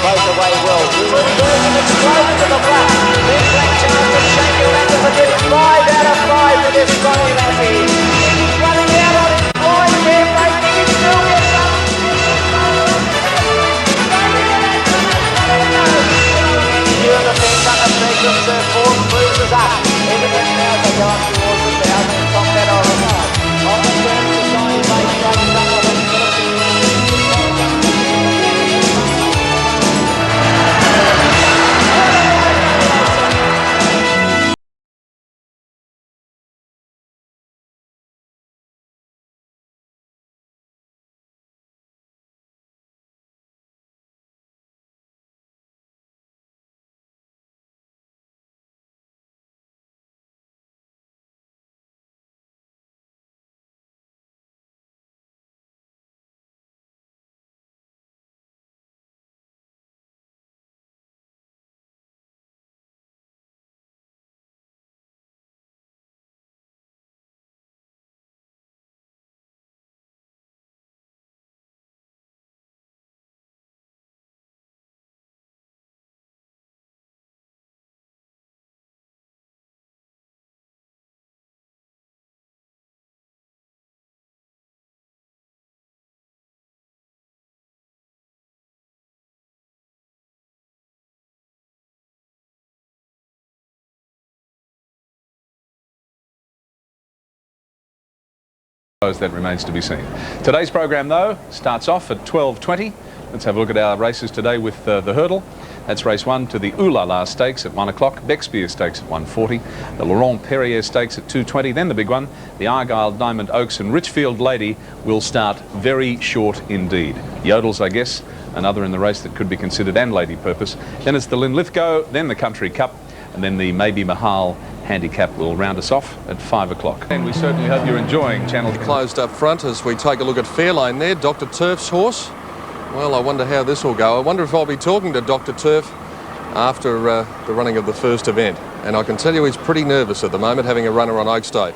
Both away well. Moving it slowly to the flat. Then Black Charles and Shanky around to forget 5 out of 5 with this Scotty Lassie. He's running out on his line there, mate. He can still get some. Here on the fence under pressure, Sir Ford cruises up. Into the now they go up towards the 1,000 top that on the side. On the turn to Shiny Base, running up on the That remains to be seen. Today's program, though, starts off at 12:20. Let's have a look at our races today with the hurdle. That's race 1 to the Ooh La La Stakes at 1 o'clock, Bexpier Stakes at 1:40, the Laurent Perrier Stakes at 2:20, then the big one, the Argyle Diamond Oaks and Richfield Lady will start very short indeed. Yodels, I guess, another in the race that could be considered and lady purpose. Then it's the Linlithgow, then the Country Cup, and then the Maybe Mahal handicap will round us off at 5 o'clock. And we certainly hope you're enjoying Channel Closed up front as we take a look at Fairlane there. Dr. Turf's horse. Well, I wonder how this will go. I wonder if I'll be talking to Dr. Turf after the running of the first event. And I can tell you he's pretty nervous at the moment, having a runner on Oakstone.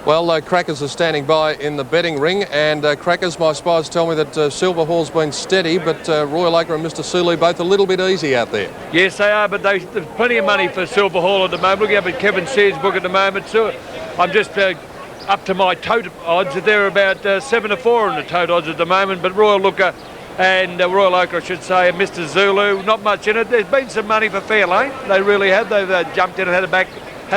Well, Crackers are standing by in the betting ring, and Crackers, my spies tell me that Silver Hall's been steady, but Royal Acre and Mr. Sulu both a little bit easy out there. Yes, they are, but there's plenty of money for Silver Hall at the moment. Looking up at Kevin Sears' book at the moment, so I'm just up to my tote odds. They're about 7 to 4 in the tote odds at the moment, but Royal Looker and Royal Acre, I should say, and Mr. Zulu, not much in it. There's been some money for Fairlane. They really have. They've jumped in and had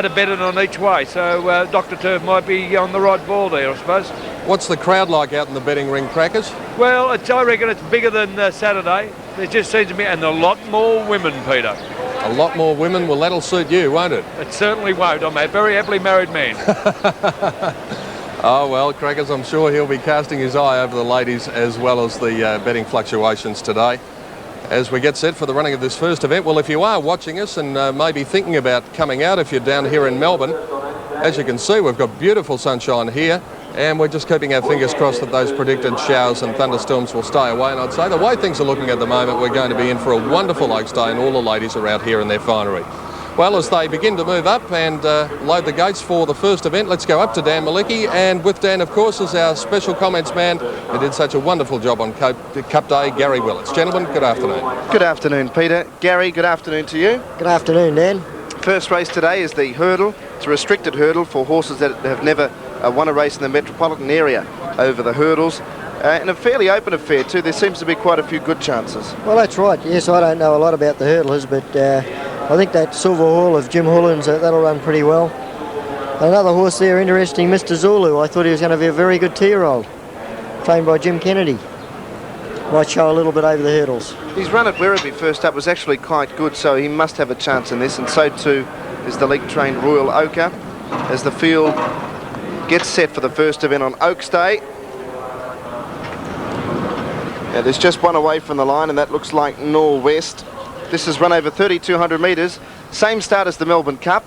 a bet on each way, so Dr. Turf might be on the right ball there, I suppose. What's the crowd like out in the betting ring, Crackers? Well, I reckon it's bigger than Saturday. There just seems to be, and a lot more women, Peter. A lot more women? Well, that'll suit you, won't it? It certainly won't. I'm a very happily married man. Oh, well, Crackers, I'm sure he'll be casting his eye over the ladies as well as the betting fluctuations today as we get set for the running of this first event. Well, if you are watching us and maybe thinking about coming out, if you're down here in Melbourne, as you can see, we've got beautiful sunshine here, and we're just keeping our fingers crossed that those predicted showers and thunderstorms will stay away. And I'd say the way things are looking at the moment, we're going to be in for a wonderful Oaks Day, and all the ladies are out here in their finery. Well, as they begin to move up and load the gates for the first event, let's go up to Dan Malicki, and with Dan, of course, is our special comments man who did such a wonderful job on Cup Day, Gary Willits. Gentlemen, good afternoon. Good afternoon, Peter. Gary, good afternoon to you. Good afternoon, Dan. First race today is the hurdle. It's a restricted hurdle for horses that have never won a race in the metropolitan area over the hurdles. And a fairly open affair too. There seems to be quite a few good chances. Well, that's right. Yes, I don't know a lot about the hurdlers, but I think that Silver Hall of Jim Hullen's, that'll run pretty well. Another horse there, interesting, Mr. Zulu. I thought he was going to be a very good 2-year-old, trained by Jim Kennedy. might show a little bit over the hurdles. His run at Werribee first up was actually quite good, so he must have a chance in this, and so too is the league-trained Royal Ochre as the field gets set for the first event on Oaks Day. Now, there's just one away from the line, and that looks like Norwest. This is run over 3,200 metres, same start as the Melbourne Cup,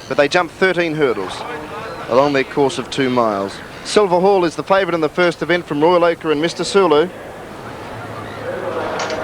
but they jump 13 hurdles along their course of 2 miles. Silver Hall is the favourite in the first event from Royal Ochre and Mr. Sulu.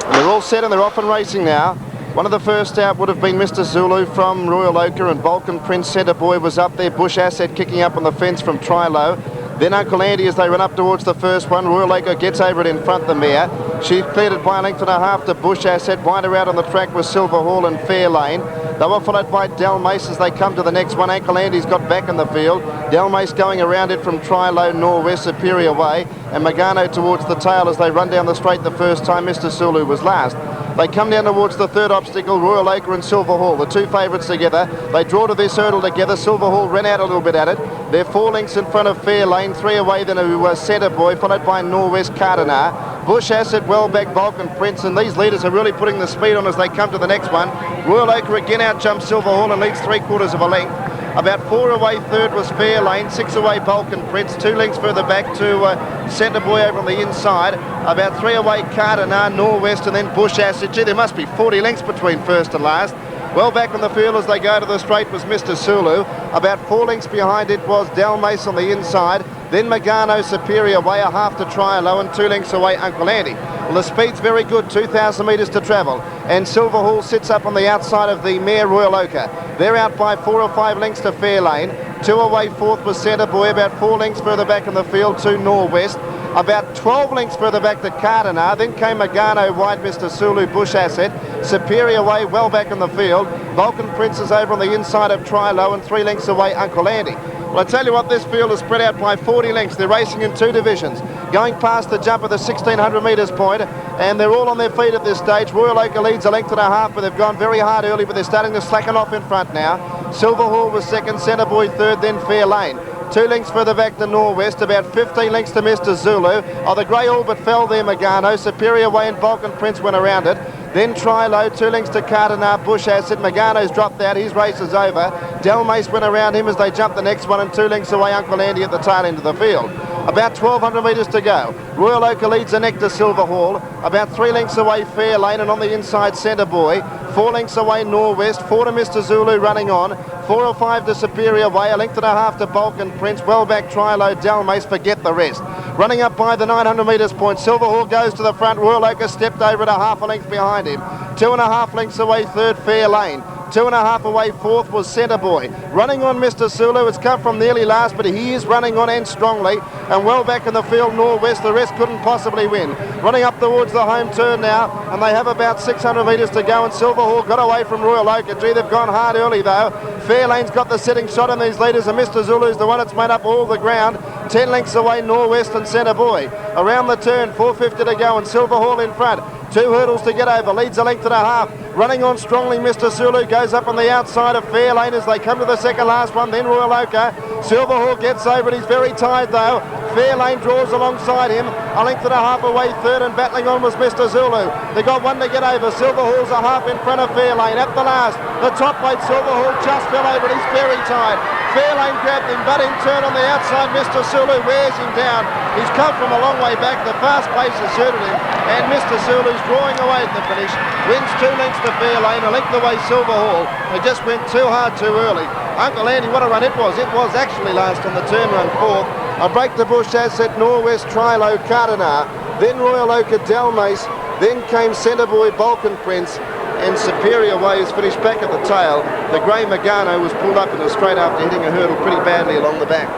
And they're all set and they're off and racing now. One of the first out would have been Mr. Zulu from Royal Ochre, and Balkan Prince Centre Boy was up there. Bush Asset kicking up on the fence from Trilo. Then Uncle Andy as they run up towards the first one. Royal Ochre gets over it in front of the mare. She cleared it by a length and a half to Bush Asset. Wider out on the track was Silver Hall and Fair Lane. They were followed by Delmace as they come to the next one. Uncle Andy's got back in the field. Delmace going around it from Trilo, Norwest, Superior Way, and Magano towards the tail as they run down the straight the first time. Mr. Sulu was last. They come down towards the third obstacle, Royal Ochre and Silver Hall, the two favourites together. They draw to this hurdle together. Silver Hall ran out a little bit at it. They're 4 lengths in front of Fair Lane, 3 away then to Centre Boy, followed by Norwest Cardenar. Bush Asset, well back Balkan Prince, and these leaders are really putting the speed on as they come to the next one. Royal Ochre again out jumps Silver Hall and leads 3/4 of a length. About 4 away third was Fair Lane, 6 away Balkan Prince, 2 lengths further back to Centre Boy over on the inside. About 3 away Cardenar, Norwest, and then Bush Asset. Gee, there must be 40 lengths between first and last. Well back on the field as they go to the straight was Mr. Sulu. About 4 lengths behind it was Delmace on the inside. Then Magano, Superior Way, a half to Trilo, and 2 lengths away Uncle Andy. Well, the speed's very good, 2,000 metres to travel. And Silver Hall sits up on the outside of the mare Royal Ochre. They're out by 4 or 5 lengths to Fair Lane. 2 away fourth was Centre Boy, about 4 lengths further back in the field to Norwest. About 12 lengths further back to Cardenar. Then came Magano, wide Mr. Sulu, Bush Asset. Superior Way, well back in the field. Vulcan Prince is over on the inside of Trilo, and 3 lengths away Uncle Andy. Well, I tell you what, this field is spread out by 40 lengths. They're racing in 2 divisions. Going past the jump at the 1,600 metres point, and they're all on their feet at this stage. Royal Ochre leads a length and a half, but they've gone very hard early, but they're starting to slacken off in front now. Silver Hall was second, Centre Boy third, then Fair Lane. 2 lengths further back to Norwest, about 15 lengths to Mr. Zulu. Oh, the grey all but fell there, Magano. Superior Way and Balkan Prince went around it. Then Trilo, 2 lengths to Cardenar, Bush Asset. Magano's dropped out, his race is over. Delmace went around him as they jumped the next one, and 2 lengths away Uncle Andy at the tail end of the field. About 1,200 metres to go. Royal Ochre leads the neck to Silver Hall. About 3 lengths away Fair Lane, and on the inside Centre Boy. 4 lengths away Norwest. 4 to Mr. Zulu running on. 4 or 5 to Superior Way. A length and a half to Balkan Prince. Well back Trilo, Delmace, forget the rest. Running up by the 900 metres point. Silver Hall goes to the front. Royal Ochre stepped over at a half a length behind him. 2.5 lengths away third, Fair Lane. 2.5 away fourth was Centre Boy. Running on Mr. Sulu, it's come from nearly last, but he is running on and strongly. And well back in the field, Norwest, the rest couldn't possibly win. Running up towards the home turn now, and they have about 600 metres to go, and Silver Hall got away from Royal Ochre. Gee, they've gone hard early though. Fair Lane's got the setting shot on these leaders, and Mr. Zulu's the one that's made up all the ground. 10 lengths away, Norwest and Centre Boy. Around the turn, 450 to go, and Silver Hall in front. 2 hurdles to get over, leads a length and a half. Running on strongly, Mr. Sulu goes up on the outside of Fair Lane as they come to the second last one, then Royal Ochre. Silver Hall gets over it, he's very tired though. Fair Lane draws alongside him, a length and a half away third, and battling on was Mr. Zulu. They got one to get over. Silver Hall's a half in front of Fair Lane. At the last, the top weight Silver Hall just fell over, he's very tired. Fair Lane grabbed him, but in turn on the outside, Mr. Sulu wears him down. He's come from a long way back, the fast pace has suited him, and Mr. Sulu's drawing away at the finish. Wins 2 lengths to Fair Lane, a length away Silver Hall. They just went too hard too early. Uncle Andy, what a run it was. It was actually last on the turn run fourth. A break to Bush Asset, Norwest, Trilo, Cardenar, then Royal Ochre, Delmace, then came Centre Boy, Balkan Prince, and Superior Way is finished back at the tail. The grey Magano was pulled up in a straight after hitting a hurdle pretty badly along the back.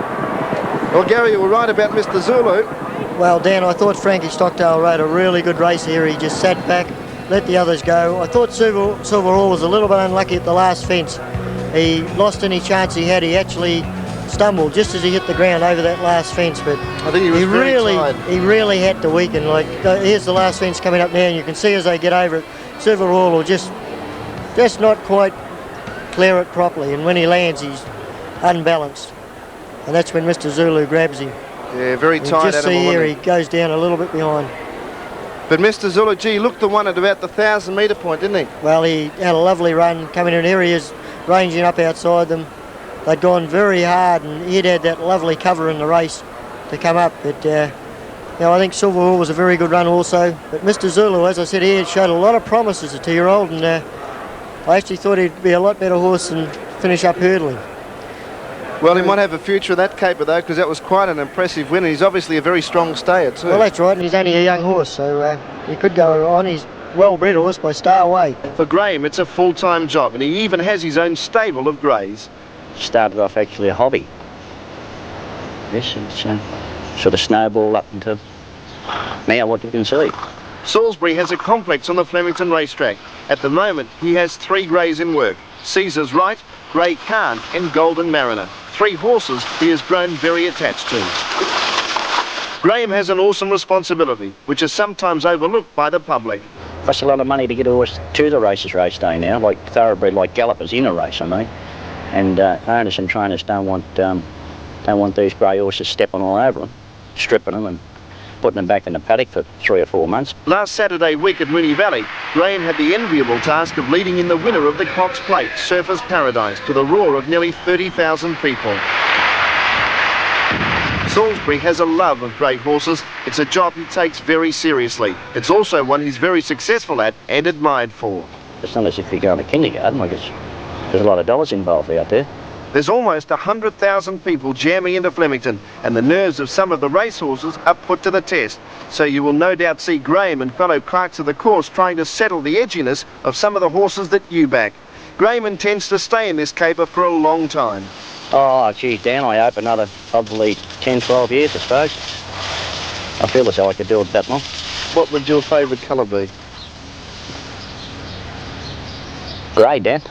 Well, Gary, you were right about Mr. Zulu. Well, Dan, I thought Frankie Stockdale rode a really good race here. He just sat back, let the others go. I thought Silver Hall was a little bit unlucky at the last fence. He lost any chance he had. He actually stumbled just as he hit the ground over that last fence, but I think he was very tired. He really had to weaken. Like, here's the last fence coming up now, and you can see as they get over it, Silver Hall will just not quite clear it properly, and when he lands, he's unbalanced, and that's when Mr. Zulu grabs him. Yeah, very You tight. just see here he goes down a little bit behind. But Mr. Zulu, gee, he looked the one at about the 1,000 metre point, didn't he? Well, he had a lovely run coming in areas, ranging up outside them. They'd gone very hard, and he'd had that lovely cover in the race to come up. But I think Silver Hall was a very good run also. But Mr. Zulu, as I said, he showed a lot of promise as a 2-year-old, and I actually thought he'd be a lot better horse and finish up hurdling. Well, he might have a future in that caper, though, because that was quite an impressive win. He's obviously a very strong stayer, too. Well, that's right, and he's only a young horse, so he could go on. He's well-bred horse by Star Way. For Graham, it's a full-time job, and he even has his own stable of greys. Started off actually a hobby. Yes, it's sort of snowballed up into now what you can see. Salisbury has a complex on the Flemington racetrack. At the moment, he has 3 greys in work: Caesar's Right, Grey Khan and Golden Mariner. 3 horses he has grown very attached to. Graham has an awesome responsibility, which is sometimes overlooked by the public. Costs a lot of money to get a horse to the races race day now, like thoroughbred, like gallopers in a race, I mean. And owners and trainers don't want these grey horses stepping all over them, stripping them and putting them back in the paddock for 3 or 4 months. Last Saturday week at Moonee Valley, Graham had the enviable task of leading in the winner of the Cox Plate, Surfers Paradise, to the roar of nearly 30,000 people. Salisbury has a love of great horses. It's a job he takes very seriously. It's also one he's very successful at and admired for. It's not as if you're going to kindergarten, like there's a lot of dollars involved out there. There's almost 100,000 people jamming into Flemington, and the nerves of some of the racehorses are put to the test. So you will no doubt see Graham and fellow clerks of the course trying to settle the edginess of some of the horses that you back. Graham intends to stay in this caper for a long time. Oh, geez, Dan, I hope another probably 10, 12 years, I suppose. I feel as though I could do it that long. What would your favourite colour be? Grey, Dan.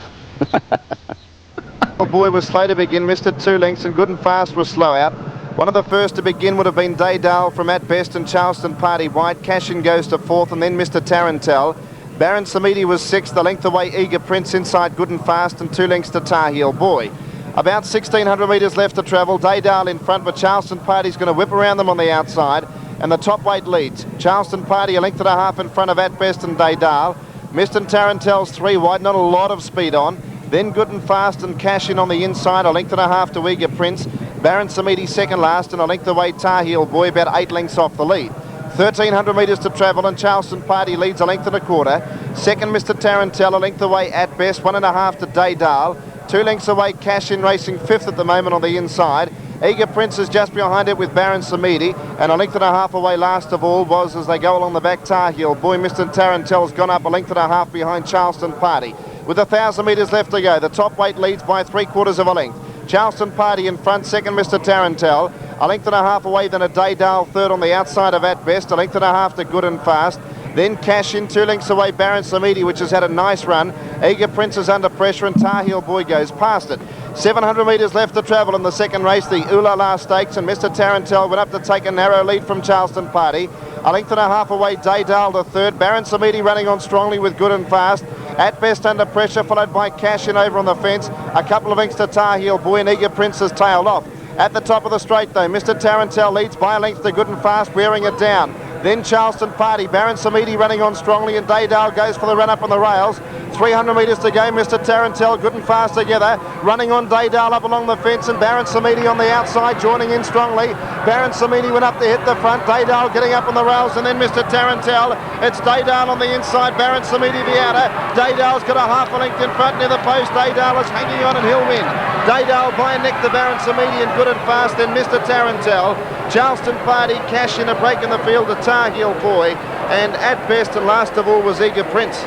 The boy was slow to begin, missed it 2 lengths, and Good and Fast was slow out. One of the first to begin would have been Daydale from At Best and Charleston Party White. Cashin goes to 4th, and then Mr. Tarantel. Baron Samedi was 6th, a length away Eager Prince inside Good and Fast, and 2 lengths to Tar Heel Boy. About 1,600 metres left to travel. Daydale in front, but Charleston Party's going to whip around them on the outside, and the top weight leads. Charleston Party a length and a half in front of At Best and Daydale. Mr. Tarantel's 3 wide, not a lot of speed on. Then Good and Fast and Cash in on the inside, a length and a half to Eager Prince. Baron Samedi second last, and a length away Tar Heel Boy, about 8 lengths off the lead. 1,300 metres to travel, and Charleston Party leads a length and a quarter. Second, Mr. Tarantel, a length away At Best, 1.5 to Daydale. 2 lengths away Cash in racing 5th at the moment on the inside. Eager Prince is just behind it with Baron Samedi, and a length and a half away last of all was, as they go along the back, Tar Heel Boy. Mr. Tarantel's gone up a length and a half behind Charleston Party. With 1,000 metres left to go, the top weight leads by 3/4 of a length. Charleston Party in front, second Mr. Tarantel. A length and a half away, then a Daydale third on the outside of At Best. A length and a half to Good and Fast. Then Cash in 2 lengths away, Baron Samedi, which has had a nice run. Eager Prince is under pressure, and Tar Heel Boy goes past it. 700 metres left to travel in the second race, the Ooh La La Stakes, and Mr. Tarantel went up to take a narrow lead from Charleston Party. A length and a half away, Daydale to third. Baron Samedi running on strongly with Good and Fast. At Best under pressure, followed by Cash in over on the fence. A couple of lengths to Tar Heel Boy, and Eager Prince has tailed off. At the top of the straight though, Mr. Tarantel leads by a length to Good and Fast, wearing it down. Then Charleston Party, Baron Samedi running on strongly, and Daydale goes for the run up on the rails. 300 metres to go, Mr. Tarantel, Good and Fast together, running on Daydale up along the fence, and Baron Samedi on the outside, joining in strongly. Baron Samedi went up to hit the front, Daydale getting up on the rails, and then Mr. Tarantel. It's Daydale on the inside, Baron Samedi the outer. Daydale's got a half a length in front near the post. Daydale is hanging on and he'll win. Daydale by a neck to Baron Samedi and Good and Fast, then Mr. Tarantel. Charleston Party, Cash in a break in the field to Tar Heel Boy, and At Best, and last of all was Eager Prince.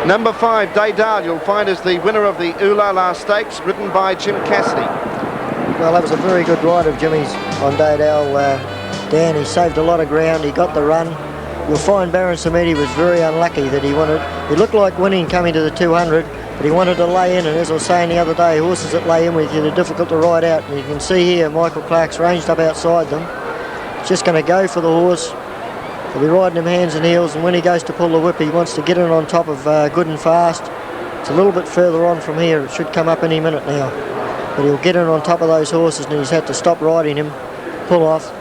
Number 5, Daydale, you'll find is the winner of the Ooh La La Stakes, ridden by Jim Cassidy. Well, that was a very good ride of Jimmy's on Daydale. Dan, he saved a lot of ground, he got the run. You'll find Baron Samedi was very unlucky that he looked like winning coming to the 200, but he wanted to lay in, and as I was saying the other day, horses that lay in with you, they're difficult to ride out, and you can see here Michael Clark's ranged up outside them. Just going to go for the horse. He'll be riding him hands and heels, and when he goes to pull the whip, he wants to get in on top of Good and Fast. It's a little bit further on from here. It should come up any minute now. But he'll get in on top of those horses, and he's had to stop riding him, pull off,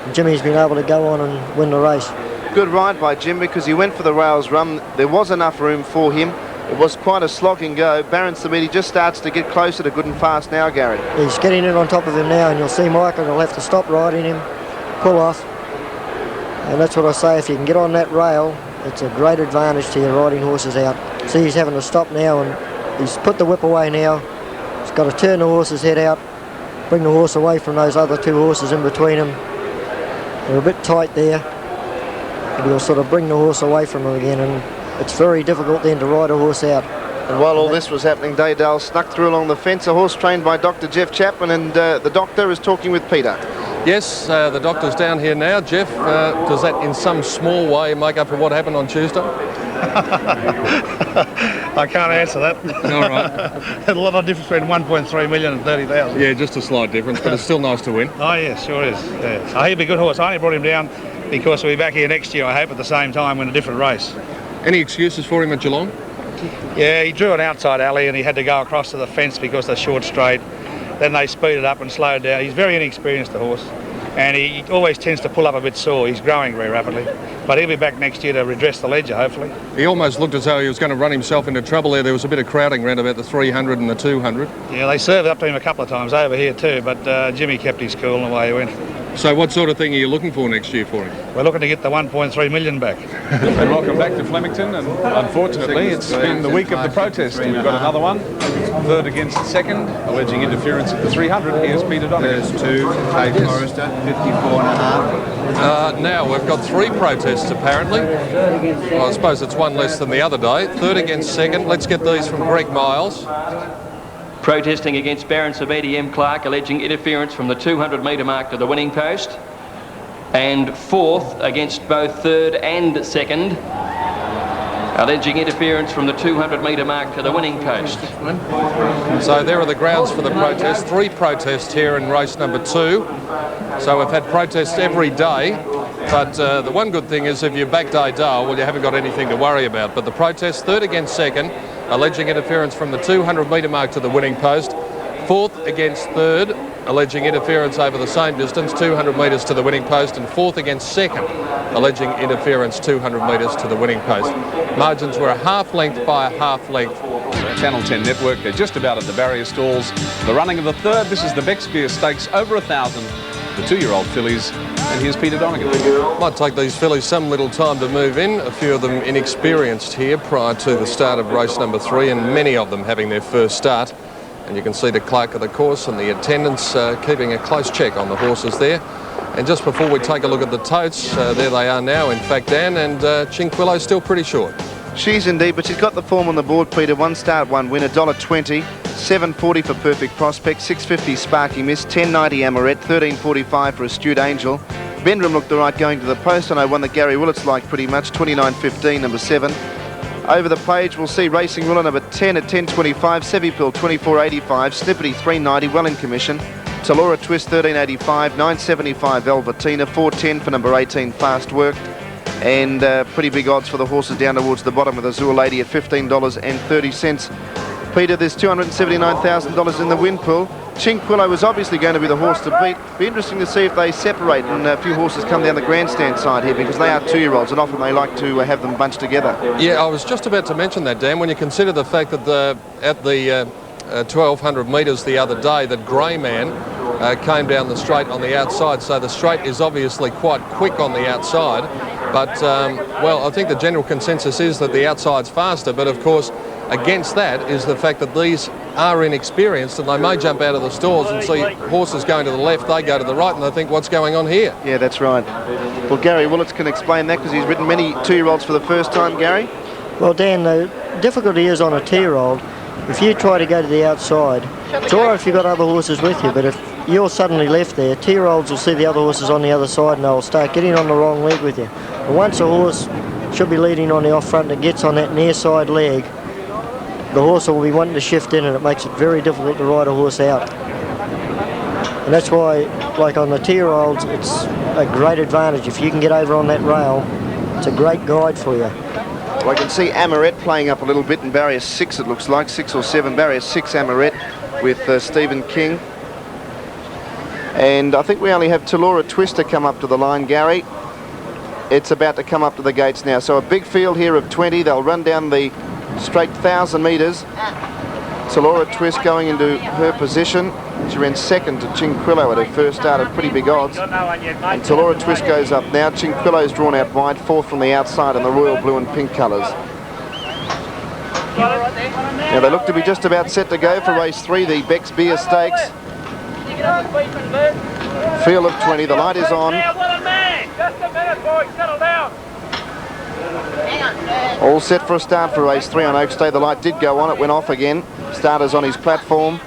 and Jimmy's been able to go on and win the race. good ride by Jim because he went for the rails run. There was enough room for him. It was quite a slogging go. Baron Samedi just starts to get closer to good and fast now, Gary. He's getting in on top of him now, and you'll see Michael will have to stop riding him, pull off. And that's what I say, if you can get on that rail, it's a great advantage to your riding horses out. See, he's having to stop now, and he's put the whip away now. He's got to turn the horse's head out, bring the horse away from those other two horses in between them. They're a bit tight there. And he'll sort of bring the horse away from them again, and it's very difficult then to ride a horse out. And while all this was happening, Daydale snuck through along the fence, a horse trained by Dr. Jeff Chapman, and the doctor is talking with Peter. Yes, the doctor's down here now. Jeff, does that in some small way make up for what happened on Tuesday? I can't answer that. All right. There's a lot of difference between 1.3 million and 30,000. Yeah, just a slight difference, but it's still nice to win. Oh, yes, sure is. Yeah. Oh, he'll be a good horse. I only brought him down because we'll be back here next year, I hope, at the same time in a different race. Any excuses for him at Geelong? Yeah, he drew an outside alley and he had to go across to the fence because they're short straight. Then they speeded up and slowed down. He's very inexperienced, the horse, and he always tends to pull up a bit sore. He's growing very rapidly, but he'll be back next year to redress the ledger, hopefully. He almost looked as though he was going to run himself into trouble there. There was a bit of crowding around about the 300 and the 200. Yeah, they served up to him a couple of times over here too, but Jimmy kept his cool and away he went. So what sort of thing are you looking for next year for him? We're looking to get the 1.3 million back. And welcome back to Flemington, and unfortunately it's been the week of the protest. We've got another one, third against second, alleging interference at the 300. Here's Peter Donegan. There's two, Kate Forrester, 54.5. Now we've got three protests apparently. Well, I suppose it's one less than the other day. Third against second. Let's get these from Greg Miles. Protesting against Baron Samedi M. Clerk, alleging interference from the 200 metre mark to the winning post. And fourth against both third and second, alleging interference from the 200 metre mark to the winning post. So there are the grounds for the protest. Three protests here in race number 2. So we've had protests every day. But the one good thing is if you back Daydale, well, you haven't got anything to worry about. But the protest, third against second, alleging interference from the 200 metre mark to the winning post. Fourth against third, alleging interference over the same distance, 200 metres to the winning post. And fourth against second, alleging interference 200 metres to the winning post. Margins were a half length by a half length. Channel 10 Network, they're just about at the barrier stalls. The running of the third, this is the Bexbeer Stakes, over 1,000. The 2-year-old fillies, and here's Peter Donegan. Might take these fillies some little time to move in. A few of them inexperienced here prior to the start of race number 3, and many of them having their first start. And you can see the clerk of the course and the attendants keeping a close check on the horses there. And just before we take a look at the totes, there they are now, in fact, Dan, and Chinquillo's still pretty short. She's indeed, but she's got the form on the board, Peter. 1 start, 1 win, $1.20, $7.40 for Perfect Prospect, $6.50 Sparky Miss, $10.90 Amoret, $13.45 for Astute Angel. Bendrum looked all right going to the post. I know one that Gary Willits liked pretty much, $29.15, number 7. Over the page, we'll see Racing Ruler number 10 at $10.25, Sevipil $24.85, Snippety $3.90, well in commission. Talora Twist $13.85, $9.75 Velvetina, $4.10 for number 18 Fast Work. And pretty big odds for the horses down towards the bottom with Azure Lady at $15.30. Peter, there's $279,000 in the win pool. Chinquillo was obviously going to be the horse to beat. Be interesting to see if they separate and a few horses come down the grandstand side here, because they are 2-year-olds and often they like to have them bunched together. Yeah, I was just about to mention that, Dan, when you consider the fact that at the 1,200 metres the other day, that Grey Man came down the straight on the outside, so the straight is obviously quite quick on the outside. But, well, I think the general consensus is that the outside's faster, but of course against that is the fact that these are inexperienced and they may jump out of the stalls and see horses going to the left, they go to the right, and they think, what's going on here? Yeah, that's right. Well, Gary Willits can explain that because he's ridden many 2-year-olds for the first time, Gary. Well, Dan, the difficulty is on a 2-year-old, if you try to go to the outside, it's all right if you've got other horses with you, but if you're suddenly left there, 2-year-olds will see the other horses on the other side and they'll start getting on the wrong leg with you. And once a horse should be leading on the off front and gets on that near side leg, the horse will be wanting to shift in, and it makes it very difficult to ride a horse out. And that's why, like on the 2-year-olds, it's a great advantage. If you can get over on that rail, it's a great guide for you. Well, I can see Amoret playing up a little bit in barrier 6, it looks like, 6 or 7, barrier 6 Amoret with Stephen King. And I think we only have Talora Twister come up to the line, Gary. it's about to come up to the gates now. So a big field here of 20. They'll run down the straight 1,000 metres. Laura Twist going into her position. She ran second to Chinquillo at her first start at pretty big odds. And Laura Twist goes up now. Chinquillo's drawn out wide, fourth from the outside in the royal blue and pink colours. Now they look to be just about set to go for race 3, the Beck's Beer Stakes. Field of 20, the light is on. Just a minute, boys, settle down. All set for a start for race 3 on Oaks Day. The light did go on, it went off again. Starters on his platform.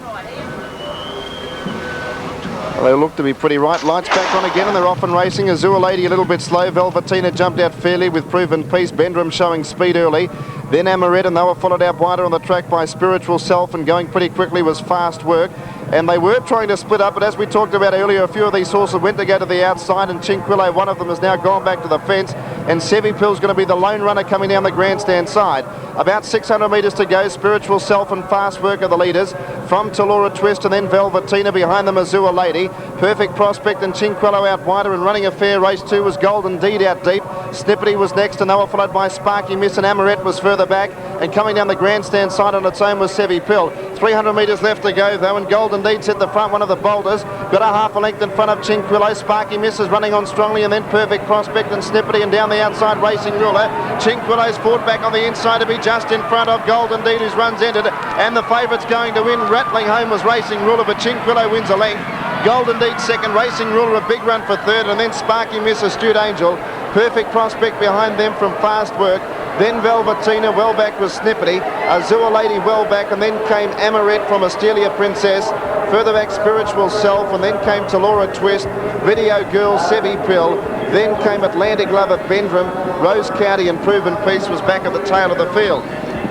They look to be pretty right. Lights back on again and they're off and racing. Azure Lady a little bit slow. Velvetina jumped out fairly with Proven Peace. Bendrum showing speed early. Then Amaret, and they were followed out wider on the track by Spiritual Self, and going pretty quickly was Fast Work. And they were trying to split up, but as we talked about earlier, a few of these horses went to go to the outside, and Chinquillo, one of them, has now gone back to the fence, and Sevi Pill's going to be the lone runner coming down the grandstand side. About 600 metres to go. Spiritual Self and Fast Work are the leaders. From Talora Twist and then Velvetina, behind them Azure Lady. Perfect Prospect and Chinquillo out wider, and running a fair race 2 was Golden Deed out deep. Snippety was next, and they were followed by Sparky Miss, and Amaret was further back, and coming down the grandstand side on its own was Sevi Pill. 300 metres left to go though, and Golden Deed's at the front, one of the boulders. Got a half a length in front of Chinquillo. Sparky Miss is running on strongly, and then Perfect Prospect and Snippety, and down the outside Racing Ruler. Chinquillo's forward back on the inside to be just in front of Golden Deed, whose run's ended, and the favourite's going to win. Rattling home was Racing Ruler, but Chinquillo wins a length. Golden Deed second, Racing Ruler a big run for third, and then Sparky Miss, Astute Angel. Perfect Prospect behind them from Fast Work. Then Velvetina, well back was Snippety. Azure Lady well back, and then came Amaret from Astelia Princess. Further back Spiritual Self, and then came Talora Twist, Video Girl, Sevi Pill. Then came Atlantic Love at Bendrum. Rose County and Proven Peace was back at the tail of the field.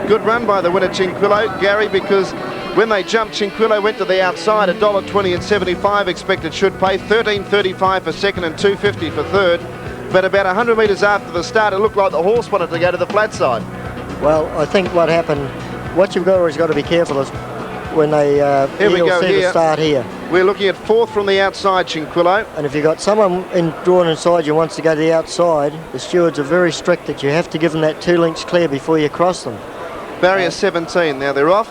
Good run by the winner Chinquillo, Gary, because when they jumped, Chinquillo went to the outside, $1.20 and 75 expected should pay, $13.35 for second and $2.50 for third. But about 100 metres after the start, it looked like the horse wanted to go to the flat side. Well, I think what happened, what you've always got to be careful is when they start here. We're looking at fourth from the outside, Chinquillo. And if you've got someone drawn inside you wants to go to the outside, the stewards are very strict that you have to give them that 2 lengths clear before you cross them. Barrier 17, now they're off.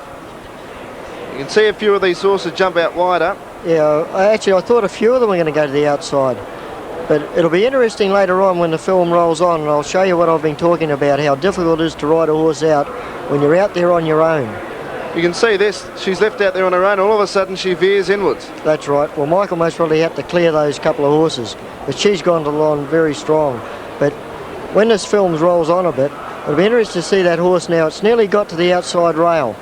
You can see a few of these horses jump out wider. Yeah, I thought a few of them were going to go to the outside. But it'll be interesting later on when the film rolls on, and I'll show you what I've been talking about, how difficult it is to ride a horse out when you're out there on your own. You can see this, she's left out there on her own, all of a sudden she veers inwards. That's right. Well, Michael most probably had to clear those couple of horses, but she's gone along very strong. But when this film rolls on a bit, it'll be interesting to see that horse now. It's nearly got to the outside rail.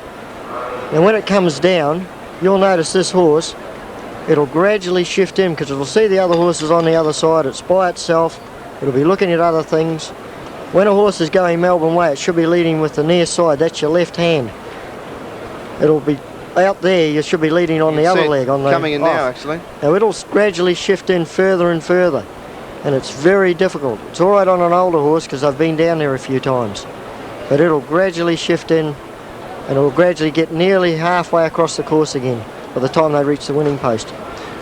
And when it comes down, you'll notice this horse, it'll gradually shift in because it'll see the other horses on the other side. It's by itself. It'll be looking at other things. When a horse is going Melbourne way, it should be leading with the near side. That's your left hand. It'll be out there. You should be leading on the other leg. On the coming in now, actually. Now it'll gradually shift in further and further, and it's very difficult. It's all right on an older horse because I've been down there a few times, but it'll gradually shift in, and it'll gradually get nearly halfway across the course again by the time they reach the winning post.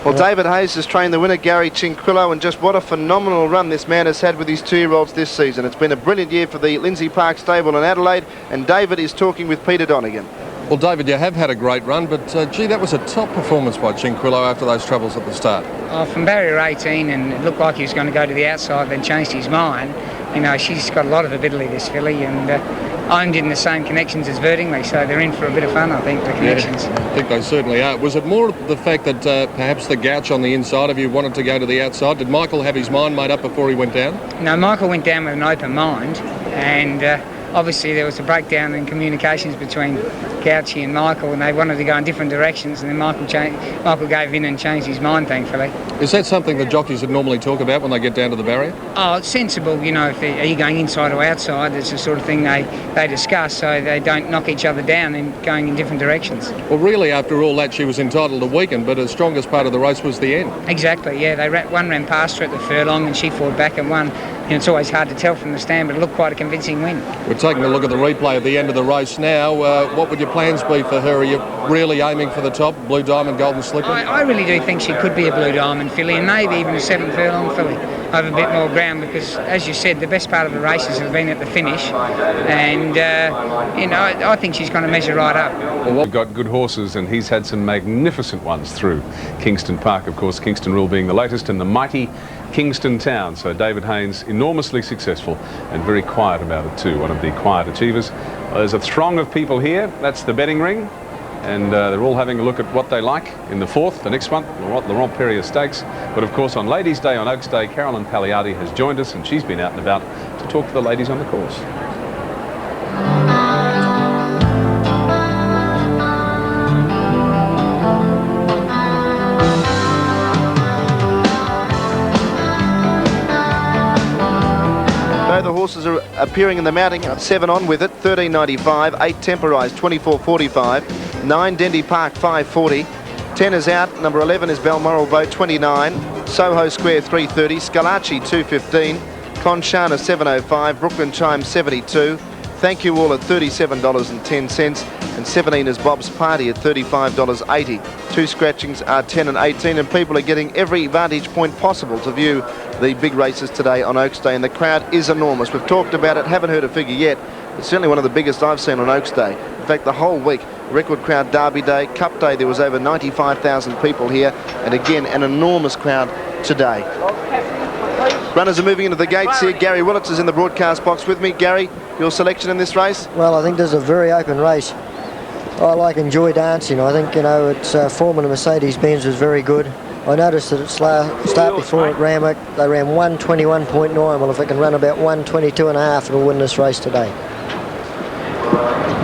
Well, David Hayes has trained the winner, Gary Chinquillo, and just what a phenomenal run this man has had with his 2-year-olds this season. It's been a brilliant year for the Lindsay Park stable in Adelaide, and David is talking with Peter Donegan. Well, David, you have had a great run, but gee, that was a top performance by Chinquillo after those troubles at the start. Oh, from barrier 18, and it looked like he was going to go to the outside, then changed his mind. You know, she's got a lot of ability, this filly, and owned in the same connections as Verdingley, so they're in for a bit of fun, I think, the connections. Yeah, I think they certainly are. Was it more the fact that perhaps the gouch on the inside of you wanted to go to the outside? Did Michael have his mind made up before he went down? No, Michael went down with an open mind, and obviously there was a breakdown in communications between Gouchy and Michael, and they wanted to go in different directions, and then Michael gave in and changed his mind, thankfully. Is that something the jockeys would normally talk about when they get down to the barrier? Oh, it's sensible, you know, are you going inside or outside? It's the sort of thing they discuss, so they don't knock each other down and going in different directions. Well, really, after all that, she was entitled to weaken, but the strongest part of the race was the end. Exactly, yeah. One ran past her at the furlong, and she fought back and won. You know, it's always hard to tell from the stand, but it looked quite a convincing win. We're taking a look at the replay at the end of the race now. What would your plans be for her? Are you really aiming for the top, Blue Diamond, Golden Slipper? I really do think she could be a Blue Diamond filly, and maybe even a 7 furlong filly. over a bit more ground, because, as you said, the best part of the races have been at the finish, and you know, I think she's going to measure right up. Well, we've got good horses, and he's had some magnificent ones through Kingston Park. Of course, Kingston Rule being the latest in the mighty Kingston town. So David Haynes, enormously successful and very quiet about it too, one of the quiet achievers. There's a throng of people here. That's the betting ring, and they're all having a look at what they like in the 4th, the next one, the Laurent Perrier Stakes. But of course, on Ladies' Day, on Oaks Day, Carolyn Pagliardi has joined us, and she's been out and about to talk to the ladies on the course. The horses are appearing in the mounting. 7 On With It, 13.95. 8 Temporise, 24.45. 9 Dendy Park, 5.40. 10 is out. Number 11 is Balmoral Bow, 29. Soho Square, 3.30. Scalacci, 2.15. Conchana, 7.05. Brooklyn Chimes, 72. Thank You All at $37.10. And 17 is Bob's Party at $35.80. 2 scratchings are 10 and 18, and people are getting every vantage point possible to view the big races today on Oaks Day, and the crowd is enormous. We've talked about it, haven't heard a figure yet. It's certainly one of the biggest I've seen on Oaks Day. In fact, the whole week, record crowd. Derby Day, Cup Day, there was over 95,000 people here, and again, an enormous crowd today. Runners are moving into the gates here. Gary Willits is in the broadcast box with me. Gary, your selection in this race? Well, I think this is a very open race. I like Enjoy Dancing. I think, you know, its form in the Mercedes-Benz was very good. I noticed that its start before at Randwick, they ran 121.9. Well, if it can run about 122.5, it'll win this race today.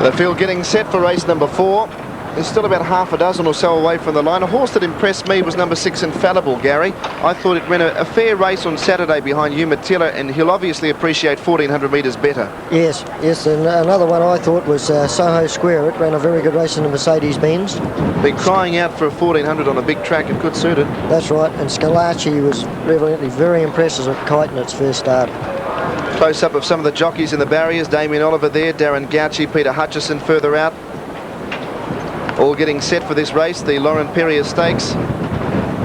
The field getting set for race number 4. There's still about half a dozen or so away from the line. A horse that impressed me was number 6, Infallible, Gary. I thought it ran a fair race on Saturday behind Umatilla, and he'll obviously appreciate 1,400 metres better. Yes, and another one I thought was Soho Square. It ran a very good race in the Mercedes-Benz. Been crying out for a 1,400 on a big track. It could suit it. That's right, and Scalacci was evidently very impressive at Kite in its first start. Close-up of some of the jockeys in the barriers. Damien Oliver there, Darren Gauci, Peter Hutchison further out. All getting set for this race, the Laurent Perrier Stakes.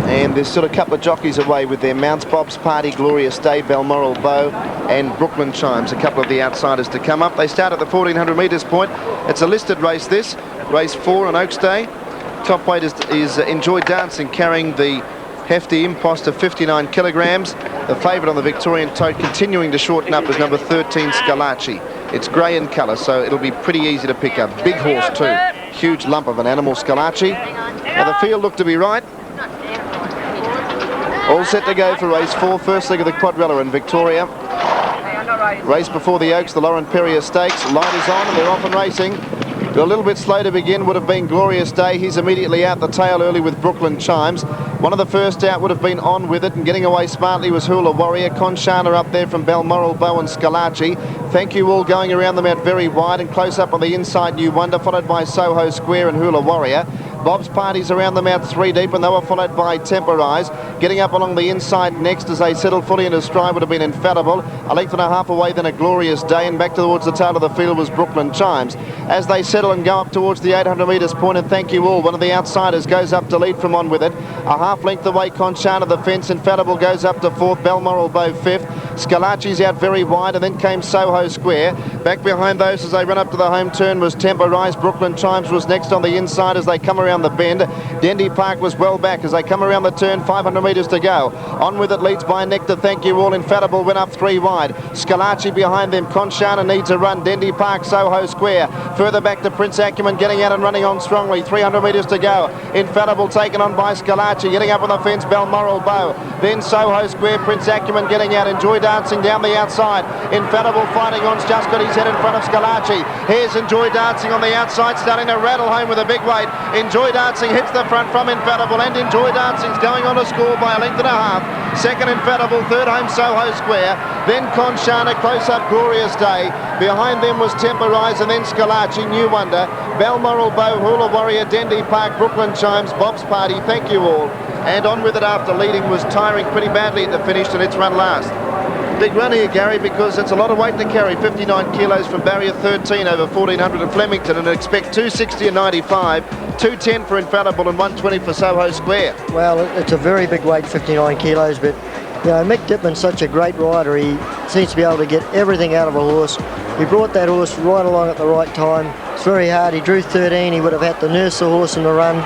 And there's still a couple of jockeys away with their mounts. Bob's Party, Glorious Day, Balmoral Bow and Brooklyn Chimes, a couple of the outsiders to come up. They start at the 1,400 metres point. It's a listed race this, race 4 on Oaks Day. Top weight is Enjoy Dancing, carrying the hefty impost of 59 kilograms. The favourite on the Victorian Tote, continuing to shorten up, is number 13, Scalacci. It's grey in colour, so it'll be pretty easy to pick up. Big horse too. Huge lump of an animal, Scalacci. Now the field looked to be right. All set to go for race 4, first leg of the quadrilla in Victoria. Race before the Oaks, the Laurent Perrier Stakes. Light is on and they're off and racing. A little bit slow to begin would have been Glorious Day. He's immediately out the tail early with Brooklyn Chimes. One of the first out would have been On With It, and getting away smartly was Hula Warrior. Conchana up there from Balmoral Bow and Scalacci. Thank You All going around them out very wide, and close up on the inside New Wonder, followed by Soho Square and Hula Warrior. Bob's Party's around them out 3 deep, and they were followed by Temporize. Getting up along the inside next as they settled fully into stride would have been Infallible. A length and a half away, then A Glorious Day, and back towards the tail of the field was Brooklyn Chimes. As they settle and go up towards the 800 metres point, and Thank You All, one of the outsiders, goes up to lead from On With It. A half length away, Conchana the fence. Infallible goes up to 4th, Balmoral Bow 5th. Scalacci's out very wide, and then came Soho Square. Back behind those as they run up to the home turn was Temporize. Brooklyn Chimes was next on the inside as they come around the bend. Dendy Park was well back as they come around the turn, 500 metres to go. On With It leads by a neck to Thank You All. Infallible went up 3 wide. Scalacci behind them. Conchana needs a run. Dendy Park, Soho Square. Further back to Prince Acumen, getting out and running on strongly. 300 metres to go. Infallible taken on by Scalacci. Getting up on the fence, Balmoral Bow. Then Soho Square, Prince Acumen getting out. Enjoy Dancing down the outside. Infallible fighting on, just got his head in front of Scalacci. Here's Enjoy Dancing on the outside, starting to rattle home with a big weight. Enjoy Dancing hits the front from Infallible, and Enjoy Dancing's going on to score by a length and a half. Second Infallible, third home Soho Square. Then Conchana, close up Glorious Day. Behind them was Temporize, and then Scalacci, New Wonder, Balmoral Bow, Hula Warrior, Dendy Park, Brooklyn Chimes, Bob's Party, Thank You All. And On With It after leading was tiring pretty badly at the finish, and it's run last. Big run here, Gary, because it's a lot of weight to carry. 59 kilos from barrier 13 over 1,400 at Flemington, and expect 260 and 95, 210 for Infallible and 120 for Soho Square. Well, it's a very big weight, 59 kilos, but You know, Mick Dipman's such a great rider. He seems to be able to get everything out of a horse. He brought that horse right along at the right time. It's very hard. He drew 13. He would have had to nurse the horse in the run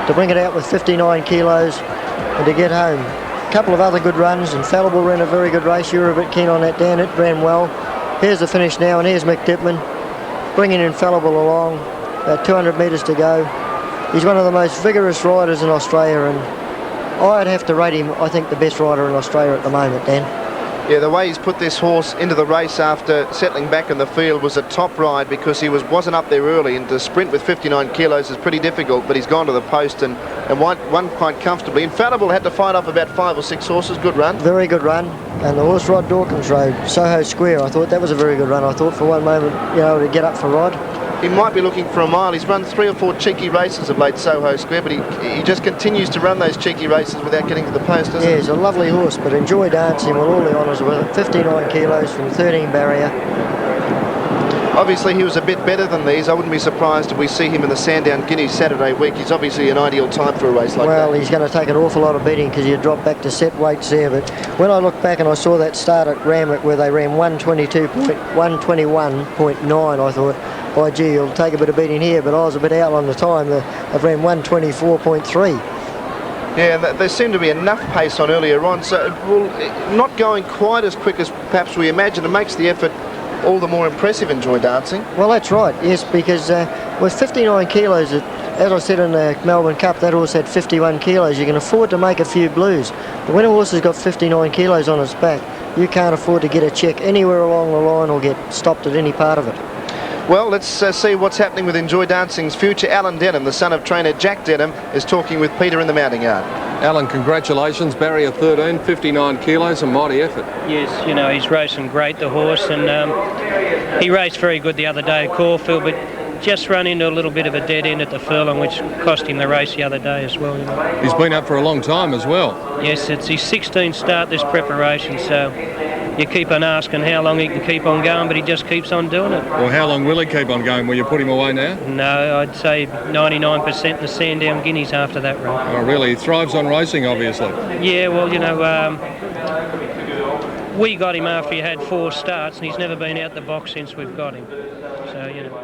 to bring it out with 59 kilos and to get home. A couple of other good runs. Infallible ran a very good race. You were a bit keen on that, Dan. It ran well. Here's the finish now, and here's Mick Dipman bringing Infallible along. About 200 metres to go. He's one of the most vigorous riders in Australia, and I'd have to rate him, I think, the best rider in Australia at the moment, Dan. Yeah, the way he's put this horse into the race after settling back in the field was a top ride, because he wasn't up there early, and to sprint with 59 kilos is pretty difficult, but he's gone to the post and won quite comfortably. Infallible had to fight off about 5 or 6 horses. Good run. Very good run. And the horse Rod Dawkins rode Soho Square. I thought that was a very good run. I thought for one moment, you know, to get up for Rod. He might be looking for a mile. He's run 3 or 4 cheeky races of late, Soho Square, but he just continues to run those cheeky races without getting to the post, doesn't he? Yeah, he's a lovely horse, but Enjoy Dancing with all the honours with it. 59 kilos from 13 barrier. Obviously, he was a bit better than these. I wouldn't be surprised if we see him in the Sandown Guineas Saturday week. He's obviously an ideal type for a race like that. Well, he's going to take an awful lot of beating, because you drop back to set weights there. But when I look back and I saw that start at Randwick where they ran 121.9, I thought, oh gee, you'll take a bit of beating here, but I was a bit out on the time. They've ran 124.3. Yeah, and there seemed to be enough pace on earlier on, so not going quite as quick as perhaps we imagined. It makes the effort all the more impressive, Enjoy Dancing. Well, that's right, yes, because with 59 kilos, as I said in the Melbourne Cup, that horse had 51 kilos. You can afford to make a few blues. But when a horse has got 59 kilos on its back, you can't afford to get a check anywhere along the line or get stopped at any part of it. Well, let's see what's happening with Enjoy Dancing's future. Alan Denham, the son of trainer Jack Denham, is talking with Peter in the mounting yard. Alan, congratulations. Barrier 13, 59 kilos, a mighty effort. Yes, you know, he's racing great, the horse, and he raced very good the other day at Caulfield, but just run into a little bit of a dead end at the furlong, which cost him the race the other day as well. You know. He's been up for a long time as well. Yes, it's his 16th start this preparation, so you keep on asking how long he can keep on going, but he just keeps on doing it. Well, how long will he keep on going? Will you put him away now? No, I'd say 99% in the Sandown Guineas after that run. Oh, really? He thrives on racing, obviously. Yeah, well, you know, we got him after he had 4 starts, and he's never been out the box since we've got him. So, you know,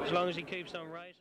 as long as he keeps on racing.